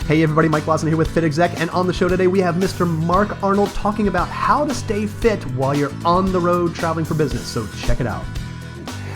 Hey everybody, Mike Lawson here with Fit Exec, and on the show today we have Mr. Mark Arnold talking about how to stay fit while you're on the road traveling for business, so check it out.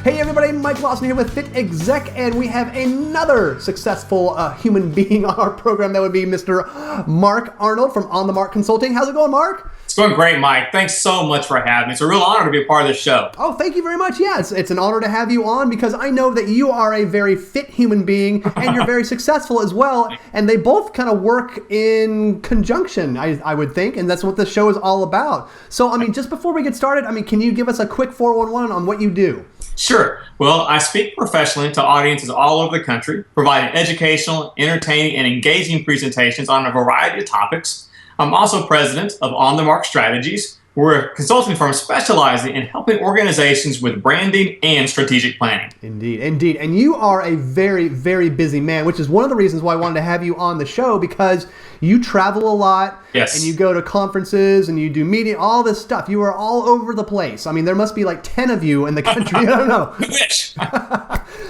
Hey everybody, Mike Lawson here with Fit Exec, and we have another successful human being on our program. That would be Mr. Mark Arnold from On the Mark Consulting. How's it going, Mark? It's going great, Mike. Thanks so much for having me. It's a real honor to be a part of this show. Oh, thank you very much. Yeah, it's an honor to have you on because I know that you are a very fit human being and you're very successful as well. And they both kind of work in conjunction, I would think, and that's what the show is all about. So, just before we get started, can you give us a quick 411 on what you do? Sure. Well, I speak professionally to audiences all over the country, providing educational, entertaining, and engaging presentations on a variety of topics. I'm also president of On the Mark Strategies. We're a consulting firm specializing in helping organizations with branding and strategic planning. Indeed. And you are a very, very busy man, which is one of the reasons why I wanted to have you on the show, because you travel a lot. Yes. And you go to conferences and you do media, all this stuff. You are all over the place. There must be like 10 of you in the country. I don't know.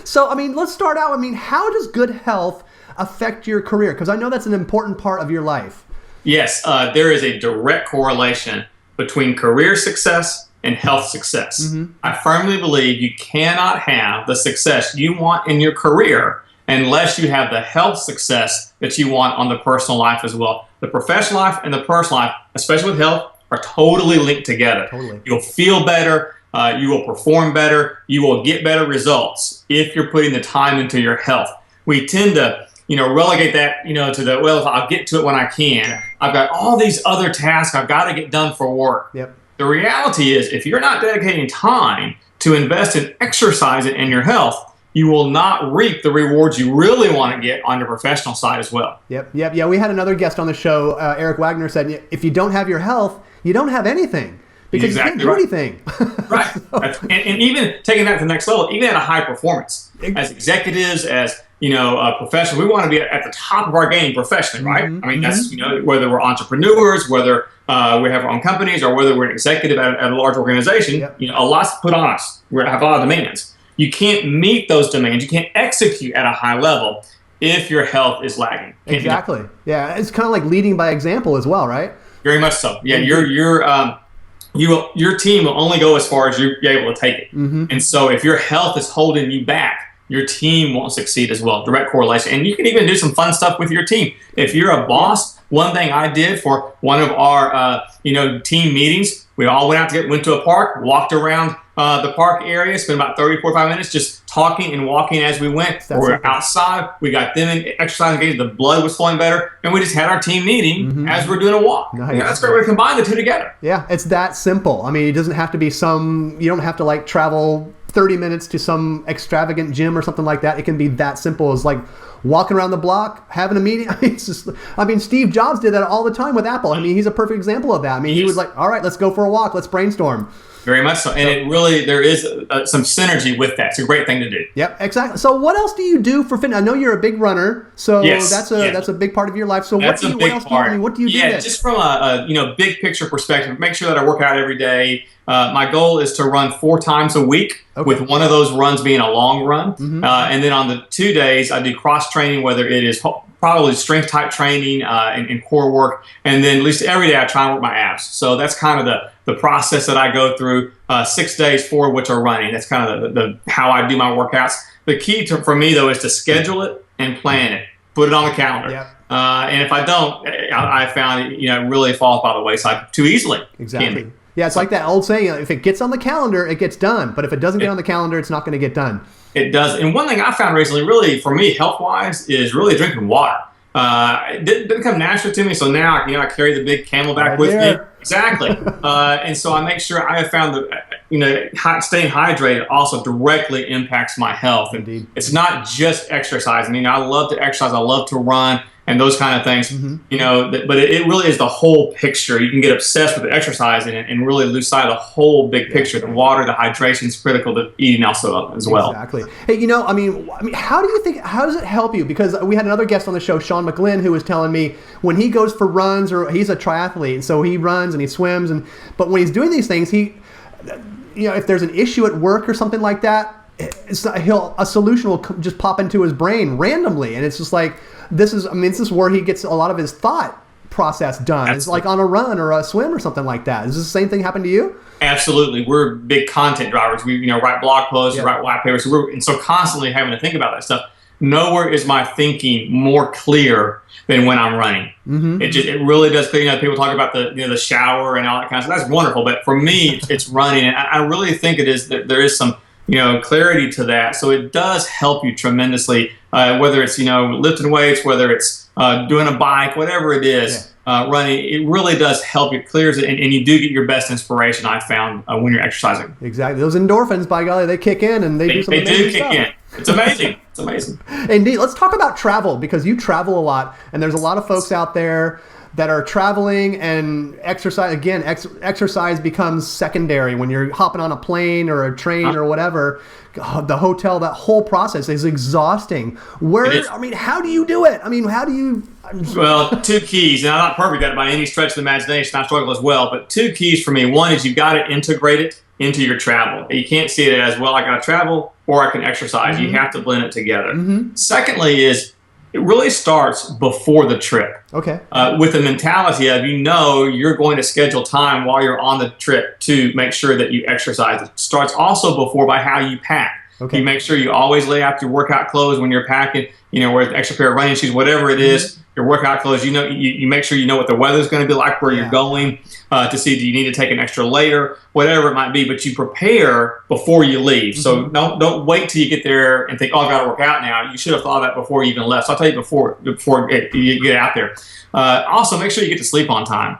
So, let's start out. How does good health affect your career? Because I know that's an important part of your life. Yes, there is a direct correlation between career success and health success. Mm-hmm. I firmly believe you cannot have the success you want in your career unless you have the health success that you want on the personal life as well. The professional life and the personal life, especially with health, are totally linked together. Totally. You'll feel better, you will perform better, you will get better results if you're putting the time into your health. We tend to relegate that, to the, well, I'll get to it when I can. Yeah. I've got all these other tasks I've got to get done for work. Yep. The reality is, if you're not dedicating time to invest in exercising in your health, you will not reap the rewards you really want to get on your professional side as well. Yep. Yeah, we had another guest on the show, Eric Wagner, said, if you don't have your health, you don't have anything. Because exactly you can't do anything. Right. And even taking that to the next level, even at a high performance, as executives, as professionals, we want to be at the top of our game professionally, right? Mm-hmm. That's whether we're entrepreneurs, whether we have our own companies, or whether we're an executive at a large organization. Yep. A lot's put on us. We have a lot of demands. You can't meet those demands. You can't execute at a high level if your health is lagging. Exactly. Yeah, it's kind of like leading by example as well, right? Very much so. Yeah, your team will only go as far as you're able to take it. Mm-hmm. And so if your health is holding you back, your team won't succeed as well. Direct correlation. And you can even do some fun stuff with your team. If you're a boss, one thing I did for one of our team meetings, we all went to a park, walked around the park area, spent about 30, 45 minutes just talking and walking as we went. We're outside. We got them in exercise engaged. The blood was flowing better. And we just had our team meeting as we're doing a walk. Nice. That's a great way to combine the two together. Yeah, it's that simple. It doesn't have to be you don't have to travel 30 minutes to some extravagant gym or something like that. It can be that simple as walking around the block, having a meeting. Steve Jobs did that all the time with Apple. He's a perfect example of that. He was like, all right, let's go for a walk. Let's brainstorm. Very much so. And there is some synergy with that. It's a great thing to do. Yep, exactly. So what else do you do for fitness? I know you're a big runner, so yes, that's a big part of your life. So what else do you do? Yeah, just from a big picture perspective, make sure that I work out every day. My goal is to run 4 times a week, with one of those runs being a long run. Mm-hmm. And then on the 2 days, I do cross training, whether it is probably strength type training and core work. And then at least every day I try and work my abs. So that's kind of the process that I go through, 6 days, 4 of which are running. That's kind of the how I do my workouts. The key for me, though, is to schedule it and plan it. Put it on the calendar. Yep. And if I don't, I found it really falls by the wayside too easily. Exactly. Yeah, it's like that old saying, if it gets on the calendar, it gets done. But if it doesn't get on the calendar, it's not going to get done. It does. And one thing I found recently, really, for me, health-wise, is really drinking water. It didn't come naturally to me, so now I carry the big Camelback with me. Exactly. And so I make sure I have found that staying hydrated also directly impacts my health. And Indeed. It's not just exercising. I love to exercise. I love to run and those kind of things. Mm-hmm. But it really is the whole picture. You can get obsessed with the exercising and really lose sight of the whole big picture. The water, the hydration is critical to eating also as well. Exactly. Hey, how does it help you? Because we had another guest on the show, Sean McGlynn, who was telling me when he goes for runs, or he's a triathlete, and so he runs and he swims, but when he's doing these things, if there's an issue at work or something like that, a solution will just pop into his brain randomly, and it's just like this is where he gets a lot of his thought process done. It's like on a run or a swim or something like that. Does the same thing happen to you? Absolutely. We're big content drivers. We write blog posts, write white papers, and so constantly having to think about that stuff. Nowhere is my thinking more clear than when I'm running. It really does clear. People talk about the shower and all that kind of stuff. That's wonderful, but for me, it's running, and I really think it is that there is some clarity to that. So it does help you tremendously, whether it's lifting weights, whether it's doing a bike, whatever it is. Running, it really does help. It clears it, and you do get your best inspiration, I found, when you're exercising. Exactly. Those endorphins, by golly, they kick in, and they do some amazing stuff. They do kick in. It's amazing. It's amazing. Indeed. Let's talk about travel, because you travel a lot, and there's a lot of folks out there that are traveling, and exercise, again, exercise becomes secondary when you're hopping on a plane or a train or whatever. The hotel, that whole process is exhausting. How do you do it? How do you... Well, 2 keys, and I'm not perfect at it by any stretch of the imagination. I struggle as well, but 2 keys for me. One is you've got to integrate it into your travel. You can't see it as, well, I got to travel or I can exercise. You have to blend it together. Secondly is, it really starts before the trip. Okay. With the mentality of, you're going to schedule time while you're on the trip to make sure that you exercise. It starts also before by how you pack. Okay. You make sure you always lay out your workout clothes when you're packing, with an extra pair of running shoes, whatever it is, your workout clothes, you make sure you know what the weather's going to be like, where you're going, to see, do you need to take an extra layer, whatever it might be, but you prepare before you leave. So don't wait till you get there and think, oh, I've got to work out now. You should have thought of that before you even left. So I'll tell you before you get out there. Also, make sure you get to sleep on time.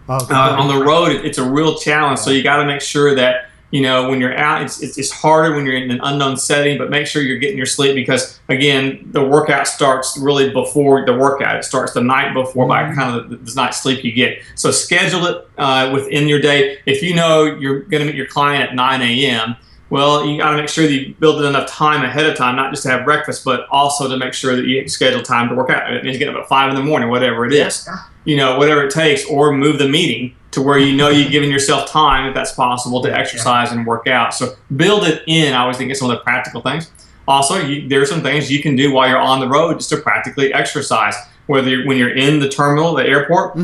On the road, it's a real challenge, so you got to make sure that when you're out, it's harder when you're in an unknown setting, but make sure you're getting your sleep, because, again, the workout starts really before the workout. It starts the night before by kind of the night's sleep you get. So schedule it within your day. If you're going to meet your client at 9 a.m., well, you got to make sure that you build enough time ahead of time, not just to have breakfast, but also to make sure that you schedule time to work out. It means you get up at 5 in the morning, whatever it is, whatever it takes, or move the meeting to where you're giving yourself time, if that's possible, to exercise and work out. So build it in. I always think it's one of the practical things. Also, there are some things you can do while you're on the road just to practically exercise. When you're in the terminal, the airport,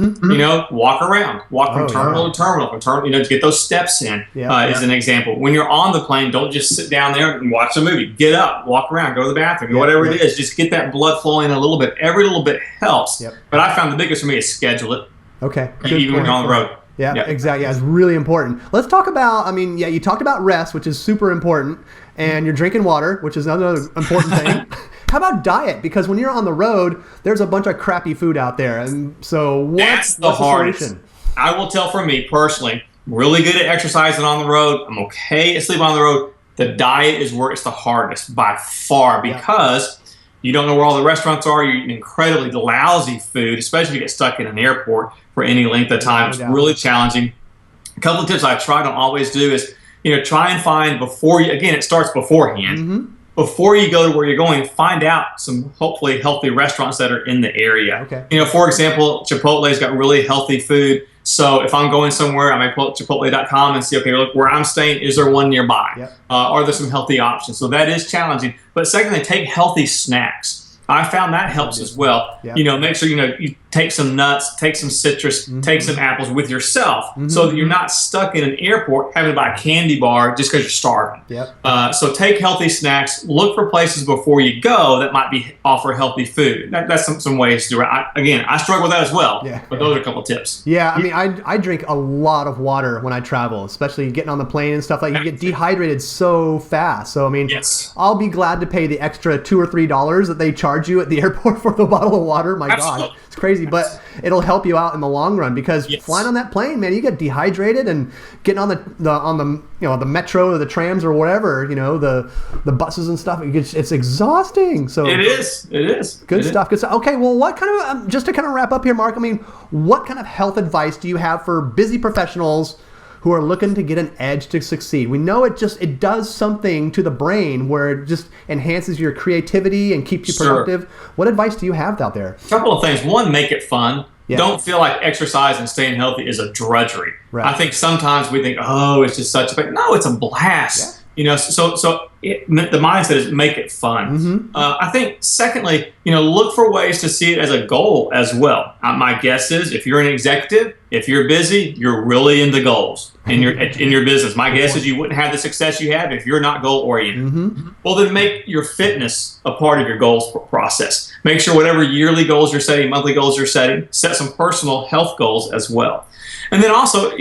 walk around, from terminal to terminal, to get those steps in, is an example. When you're on the plane, don't just sit down there and watch a movie. Get up, walk around, go to the bathroom, whatever it is. Just get that blood flowing a little bit. Every little bit helps. But I found the biggest for me is schedule it. Okay. Even when you're on the road. Yeah, exactly. Yeah, it's really important. Let's talk about, you talked about rest, which is super important, and you're drinking water, which is another important thing. How about diet? Because when you're on the road, there's a bunch of crappy food out there. And so what's the hardest? I will tell, for me personally, really good at exercising on the road. I'm okay at sleeping on the road. The diet is where it's the hardest by far, because you don't know where all the restaurants are. You eat incredibly lousy food, especially if you get stuck in an airport for any length of time. It's really challenging. A couple of tips I try to always do is, try and find it starts beforehand. Before you go to where you're going, find out some hopefully healthy restaurants that are in the area. Okay. For example, Chipotle's got really healthy food. So if I'm going somewhere, I may pull up Chipotle.com and see, okay, look, where I'm staying, is there one nearby? Are there some healthy options? So that is challenging. But secondly, take healthy snacks. I found that helps as well. Make sure you take some nuts, take some citrus, take some apples with yourself, so that you're not stuck in an airport having to buy a candy bar just because you're starving. So take healthy snacks. Look for places before you go that might offer healthy food. That's some ways to do it. I struggle with that as well. But those are a couple of tips. I drink a lot of water when I travel, especially getting on the plane and stuff. Like, you get dehydrated so fast. So I'll be glad to pay the extra $2 or $3 that they charge you at the airport for the bottle of water. My God, it's crazy, but it'll help you out in the long run, because flying on that plane, man, you get dehydrated, and getting on the metro or the trams or whatever, the buses and stuff, it's exhausting. So it is good stuff. Okay, well, what kind of just to kind of wrap up here, Mark? What kind of health advice do you have for busy professionals who are looking to get an edge to succeed? We know it does something to the brain where it just enhances your creativity and keeps you productive. What advice do you have out there? A couple of things. One, make it fun. Don't feel like exercise and staying healthy is a drudgery. I think sometimes we think, oh, it's just such a no, it's a blast. So the mindset is make it fun. I think secondly, look for ways to see it as a goal as well. My guess is if you're an executive, if you're busy, you're really into goals in your business. My guess is you wouldn't have the success you have if you're not goal oriented. Well, then make your fitness a part of your goals process. Make sure whatever yearly goals you're setting, monthly goals you're setting, set some personal health goals as well. And then also,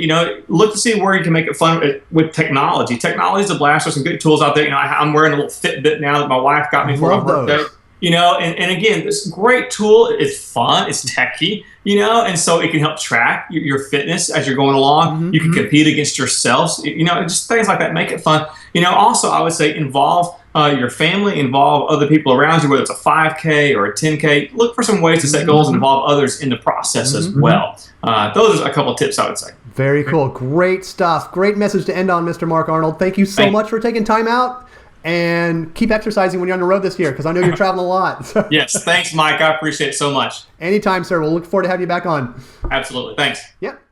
look to see where you can make it fun with technology. Technology is a blast. There's some good tools out there. I'm wearing a little Fitbit now that my wife got me for my birthday. And again, this great tool. It's fun. It's techy. And so it can help track your fitness as you're going along. You can compete against yourself. Just things like that. Make it fun. Also, I would say involve your family, involve other people around you, whether it's a 5K or a 10K. Look for some ways to set goals and involve others in the process as well. Those are a couple of tips I would say. Very cool. Great stuff. Great message to end on, Mr. Mark Arnold. Thank you so much for taking time out. And keep exercising when you're on the road this year, because I know you're traveling a lot. Yes. Thanks, Mike. I appreciate it so much. Anytime, sir. We'll look forward to having you back on. Absolutely. Thanks. Yep.